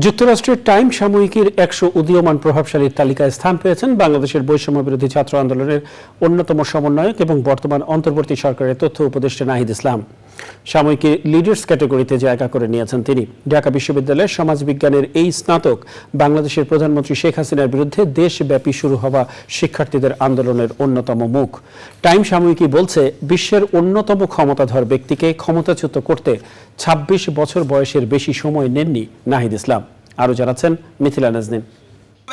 যুক্তরাষ্ট্রের টাইম সাময়িকীর ১০০ উদীয়মান প্রভাবশালীর তালিকায় স্থান পেয়েছেন বাংলাদেশের বৈষম্য বিরোধী ছাত্র আন্দোলনের অন্যতম সমন্বয়ক এবং বর্তমান অন্তর্বর্তী সরকারের তথ্য উপদেষ্টা নাহিদ ইসলাম। সাময়িকী লিডার্স ক্যাটাগরিতে জায়গা করে নিয়েছেন তিনি। ঢাকা বিশ্ববিদ্যালয়ের সমাজবিজ্ঞানের এই স্নাতক বাংলাদেশের প্রধানমন্ত্রী শেখ হাসিনার বিরুদ্ধে দেশব্যাপী শুরু হওয়া শিক্ষার্থীদের আন্দোলনের অন্যতম মুখ। টাইম সাময়িকী বলছে, বিশ্বের অন্যতম ক্ষমতাধর ব্যক্তিকে ক্ষমতাচ্যুত করতে ২৬ বছর বয়সের বেশি সময় নেননি নাহিদ ইসলাম। আরো জানাচ্ছেন মিথিলা নাজনীন।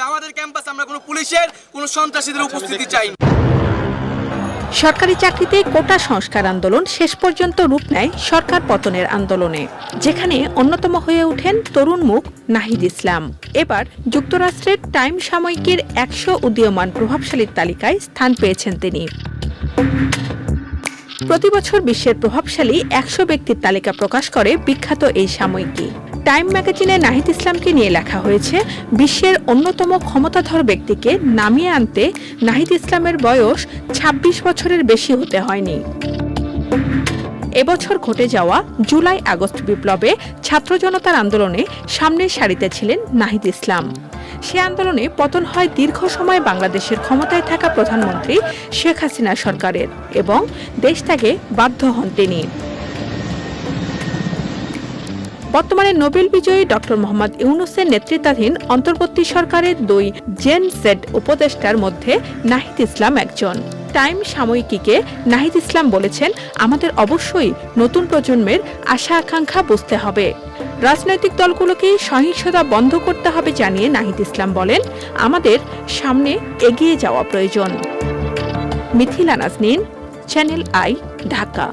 আমাদের ক্যাম্পাসে আমরা কোনো পুলিশের কোনো সন্ত্রাসীদের উপস্থিতি চাই না। সরকারি চাকরিতে কোটা সংস্কার আন্দোলন শেষ পর্যন্ত রূপ নেয় সরকার পতনের আন্দোলনে, যেখানে অন্যতম হয়ে ওঠেন তরুণ মুখ নাহিদ ইসলাম। এবার যুক্তরাষ্ট্রের টাইম সাময়িকীর ১০০ উদীয়মান প্রভাবশালীর তালিকায় স্থান পেয়েছেন তিনি। প্রতি বছর বিশ্বের প্রভাবশালী ১০০ ব্যক্তির তালিকা প্রকাশ করে বিখ্যাত এই সাময়িকী। টাইম ম্যাগাজিনে নাহিদ ইসলামকে নিয়ে লেখা হয়েছে, বিশ্বের অন্যতম ক্ষমতাধর ব্যক্তিকে নামিয়ে আনতে নাহিদ ইসলামের বয়স ২৬ বছরের বেশি হতে হয়নি। এবছর ঘটে যাওয়া জুলাই আগস্ট বিপ্লবে ছাত্র জনতার আন্দোলনে সামনের সারিতে ছিলেন নাহিদ ইসলাম। সে আন্দোলনে পতন হয় দীর্ঘ সময় বাংলাদেশের ক্ষমতায় থাকা প্রধানমন্ত্রী শেখ হাসিনা সরকারের এবং দেশ ত্যাগে বাধ্য হন তিনি। বর্তমানে নোবেল বিজয়ী ডক্টর মোহাম্মদ ইউনূসের নেতৃত্বাধীন অন্তর্বর্তী সরকারের ২ জেন জেড উপদেষ্টার মধ্যে নাহিদ ইসলাম একজন। টাইম সাময়িকীকে নাহিদ ইসলাম বলেছেন, আমাদের অবশ্যই নতুন প্রজন্মের আশা আকাঙ্ক্ষা বুঝতে হবে। রাজনৈতিক দলগুলোকে সহিংসতা বন্ধ করতে হবে জানিয়ে নাহিদ ইসলাম বলেন, আমাদের সামনে এগিয়ে যাওয়া প্রয়োজন। Mithila Nazneen, channel I, Dhaka.